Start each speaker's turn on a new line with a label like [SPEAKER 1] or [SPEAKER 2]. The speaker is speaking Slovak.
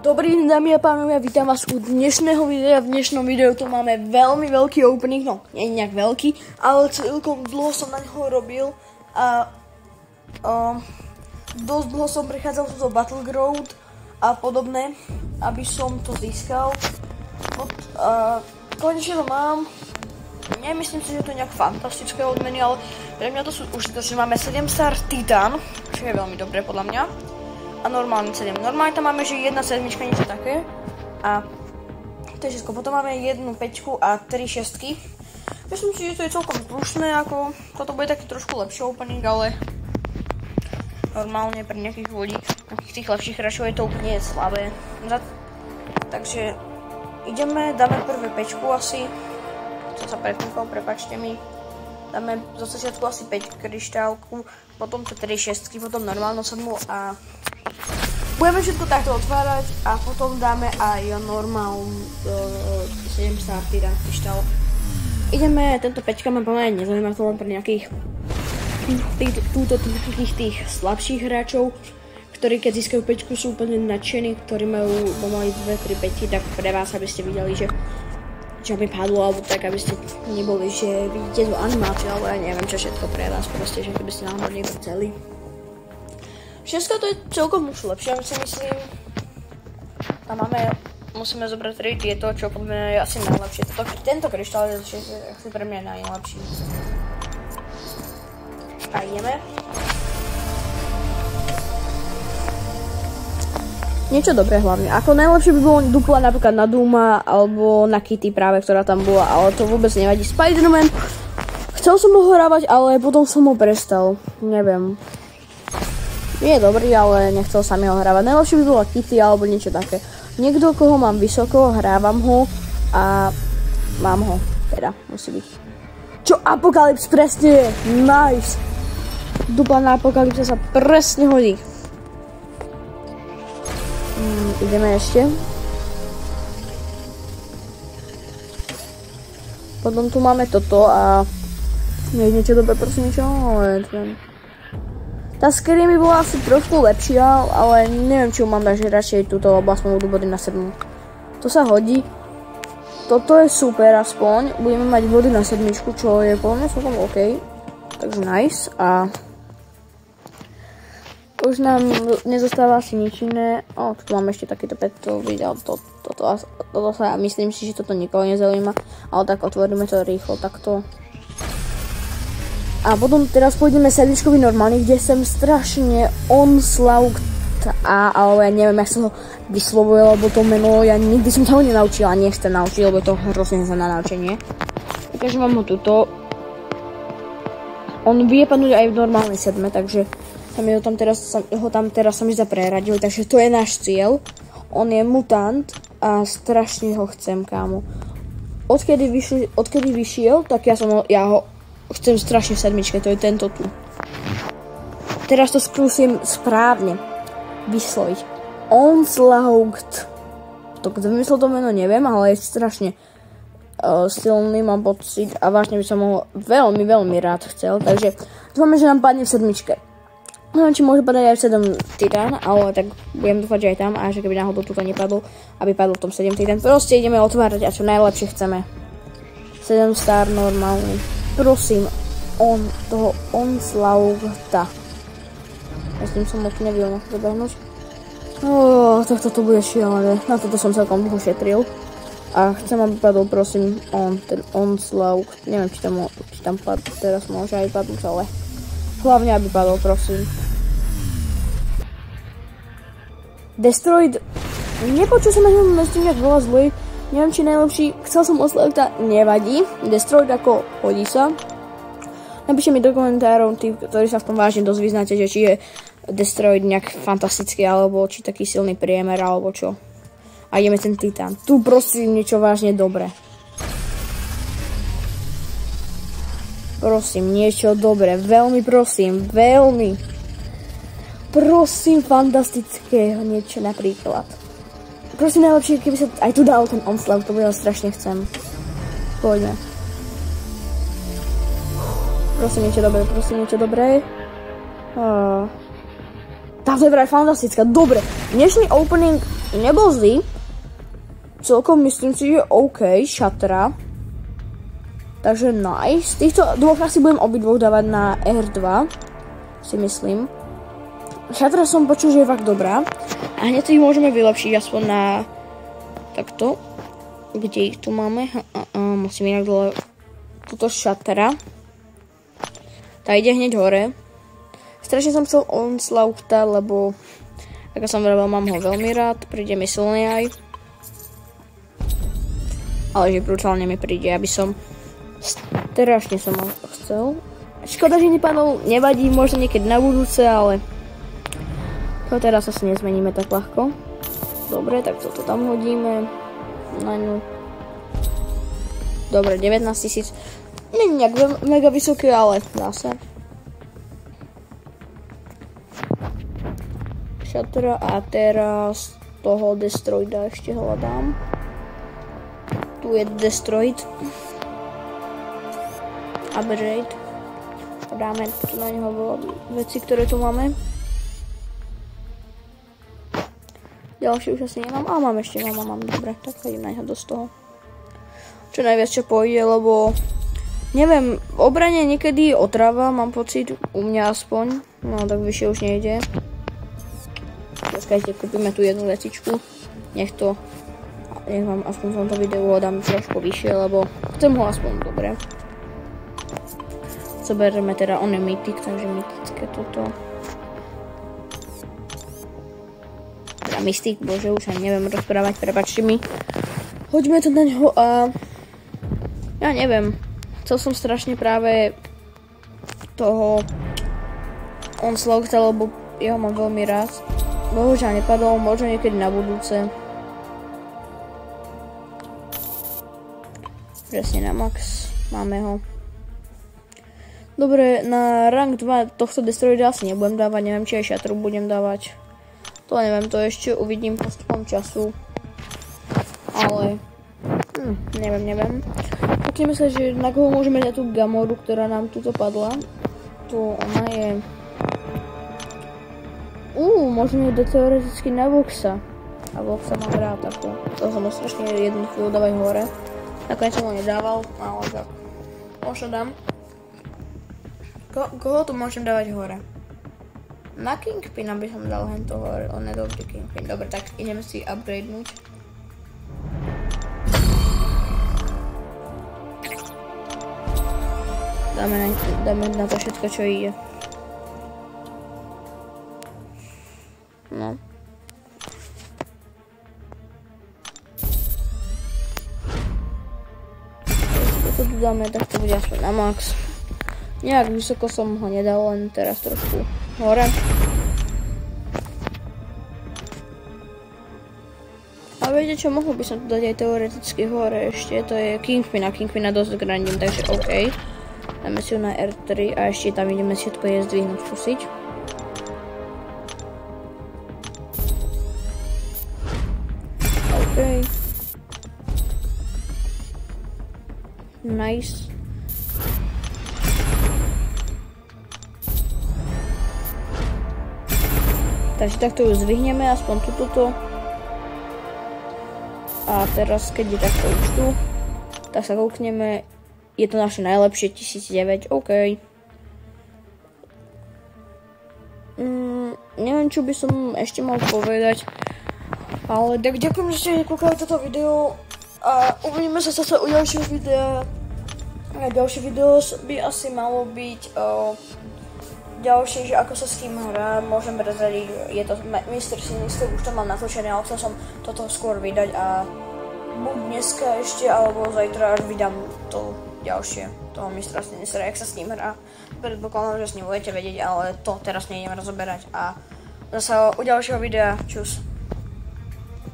[SPEAKER 1] Dobrý deň, dámy a pánovia, vítam vás u dnešného videa. V dnešnom videu tu máme veľmi veľký opening, no nie je nejak veľký, ale celkom dlho som na neho robil a dosť dlho som prechádzal túto Battleground a podobné, aby som to získal. Konečne to mám. Nemyslím si, že to je nejak fantastické odmeny, ale pre mňa to sú užitočné. Máme 7-star Titan, čo je veľmi dobré podľa mňa. A normálny 7. Normálne tam máme, že 1 sedmička, niečo také. A to je všetko. Potom máme 1 5 a 3 šestky. Myslím si, že to je celkom slušné, ako toto bude taký trošku lepší opening, ale normálne pre nejakých ľudí, nejakých tých lepších hráčov je to úplne slabé. Takže ideme, dáme prvé 5 asi. Som sa prepíkal, prepáčte mi. Dáme zo začiatku asi 5 kryštálku, potom 3 šestky, potom normálnu 7 a budeme všetko takto otvárať a potom dáme aj normálnu 7-star Titan kryštál. Ideme, tento 5 ma pomerne nezaujíma, to len pre nejakých tých slabších hráčov, ktorí keď získajú 5 sú úplne nadšení, ktorí majú pomaly 2-3 5, tak pre vás, aby ste videli, že čo mi padlo, alebo tak, aby ste neboli, že vidíte tú animáciu, alebo ja neviem čo všetko pre vás, proste, že keby ste náhodou niekto chceli. Všetko to je celkom už lepšie, si myslím. Tam musíme zobrať 3 tieto, čo podľa mňa je asi najlepšie. Tento kryštál je asi pre mňa najlepší. A ideme. Niečo dobré hlavne. Ako najlepšie by bolo dupla napríklad na Duma alebo na Kitty práve, ktorá tam bola, ale to vôbec nevadí. Spider-Man, chcel som ho hrávať, ale potom som ho prestal. Neviem. Je dobrý, ale nechcel sa mi ho hrávať. Najlepšie by bola Kitty alebo niečo také. Niekto, koho mám vysoko, hrávam ho a mám ho. Teda, musí byť. Čo Apocalypse presne je? Nice! Dupla na Apocalypse sa presne hodí. Ideme ešte. Potom tu máme toto a nie je niečo dobré, prosím niečo, ale tá Scary mi bola asi trošku lepšia, ale neviem, či ju mám dať, že radšej túto, lebo aspoň budú body na 7. To sa hodí. Toto je super aspoň. Budeme mať body na 7, čo je podľa mňa celkom OK. Takže nice. A už nám nezostáva asi nič iné. Tu máme ešte takýto petový, ale toto sa, myslím si, že toto nikoho nezaujíma. Ale tak otvoríme to rýchlo, takto. A potom teraz pôjdeme sedmičkový normálny, kde som strašne Onslaught ale ja neviem, jak sa ho vyslovuje, lebo to meno, ja nikdy som sa ho nenaučila, nechcem naučiť, lebo je to hrozne za naučenie. Takže mám ho tuto. On vie padnúť aj v normálnej sedme, takže ho tam teraz sa mi zapreradili, takže to je náš cieľ. On je mutant a strašne ho chcem, kámo. Odkedy vyšiel, tak ja ho chcem strašne v sedmičke, to je tento tu. Teraz to skúsim správne vysloviť. Onslaught. To kto vymyslel to meno, neviem, ale je strašne silný, mám pocit a vážne by som ho veľmi, veľmi rád chcel, takže dúfame, že nám padne v sedmičke. Neviem, či môže padať aj v 7 Titan, ale tak budem dúfať, že aj tam a že keby náhodou tuto nepadol, aby padol v tom 7 Titan. Proste ideme otvárať a čo najlepšie chceme. 7 star normálny. Prosím, toho Onslaughta. Ja s tým som moc nevedel nejak dobehnúť. Tohto to bude šialené. Na toto som celkom dlho šetril. A chcem, aby padol, prosím, ten Onslaught. Neviem, či tam padol, teraz môže aj padnúť, ale hlavne, aby padol, prosím. Destroyed. Nepočul som aj ho s tým, jak bola zlý. Neviem, či najlepší. Chcel som Onslaughta, nevadí. Destroyed ako hodí sa. Napíšte mi do komentárov, tí, ktorí sa v tom vážne dosť vyznáte, že či je Destroyed nejak fantastický, alebo či taký silný priemer, alebo čo. A ideme ten Titan. Tu prosím niečo vážne dobré. Prosím, niečo dobré. Veľmi prosím, veľmi. Prosím, fantastického niečo napríklad. Prosím, najlepšie, keby sa aj tu dal ten Onslaught, to ja strašne chcem. Poďme. Prosím, niečo dobré, prosím, niečo dobré. Táto je vraj fantastická. Dobre, dnešný opening nebol zlý. Celkom myslím si, že OK, šatra. Takže nice. Z týchto dvoch asi budem obidvoch dávať na R2. Si myslím. Šatra som počul, že je fakt dobrá. A hneď si ich môžeme vylepšiť aspoň na takto. Kde ich tu máme? Musím inak dole túto šatra. Tá ide hneď hore. Strašne som chcel Onslaugta, lebo ako som vravel, mám ho veľmi rád. Príde mi silný aj. Ale že brutálne mi príde, aby som strašne som ho chcel. Škoda, že nepadol, nevadí, možno niekedy na budúce, ale to teraz asi nezmeníme tak ľahko. Dobre, tak toto tam hodíme. Na ňu. Dobre, 19 000. Nie je nejak mega vysoký, ale dá sa. Šatra a teraz toho Destroida ešte hľadám. Tu je Destroid. Upgrade. Dáme tu na neho veci, ktoré tu máme. Ďalšie už asi nemám. A mám ešte, mám. Dobre, tak chodím na neho dosť toho. Čo najviac čo pôjde, lebo neviem, v obrane niekedy otrava, mám pocit, u mňa aspoň. No tak vyššie už nejde. Počkajte, kúpime tu jednu vecičku. Nech vám aspoň v tomto videu dám trošku vyššie, lebo chcem ho aspoň dobre. Zoberieme teda, on je mytik, takže mytické toto. Teda mystik, bože, už ani neviem rozprávať, prepáčte mi. Hoďme to na ňo a ja neviem, chcel som strašne práve toho Onslaugta, lebo jeho mám veľmi rád. Bohužiaľ nepadol, možno niekedy na budúce. Presne na max, máme ho. Dobre, na rank 2 tohto Destroida asi nebudem dávať, neviem, či aj šatru budem dávať. To neviem, to ešte uvidím postupom času. Ale, neviem. Počujeme sa, že na koho môžeme dať tú Gamoru, ktorá nám tuto padla. Tu ona je... môžeme dať teoreticky na Voxa. A Voxa mám rád takú. To som strašne jednu chvíľu dávať hore. Nakoniec som ho nedával, ale tak. Možno dám. Koho tu môžem dávať hore? Na Kingpina by som dal hento hore, on je dobrý Kingpin. Dobre, tak ideme si upgradenúť. Dáme na to všetko, čo ide. No. Toto tu dáme, tak to bude aspoň na max. Nejak vysoko som ho nedal, len teraz trošku hore. A viete čo, mohol by som tu dať aj teoreticky hore ešte, to je Kingpina dosť grandím, takže OK. Dáme si ju na R3 a ešte tam ideme všetko je zdvihnúť, skúsiť. OK. Nice. Takže takto ju zvihneme, aspoň tuto. A teraz, keď je takto už tu, tak sa koukneme. Je to naše najlepšie 1009, OK. Neviem, čo by som ešte mal povedať. Ale tak ďakujem, že ste kúkali toto video. A uvidíme sa zase u ďalšieho videa. A ďalšie video by asi malo byť ďalšie, že ako sa s kým hrá, môžem prezradiť, je to Mr. Sinister, už to mám natočené, ale chcel som toto skôr vydať a buď dneska ešte, alebo zajtra až vydám to ďalšie, toho Mr. Sinister, jak sa s ním hrá. Predpokladám, že s ním budete vedieť, ale to teraz nejdem rozoberať a zase u ďalšieho videa, čus.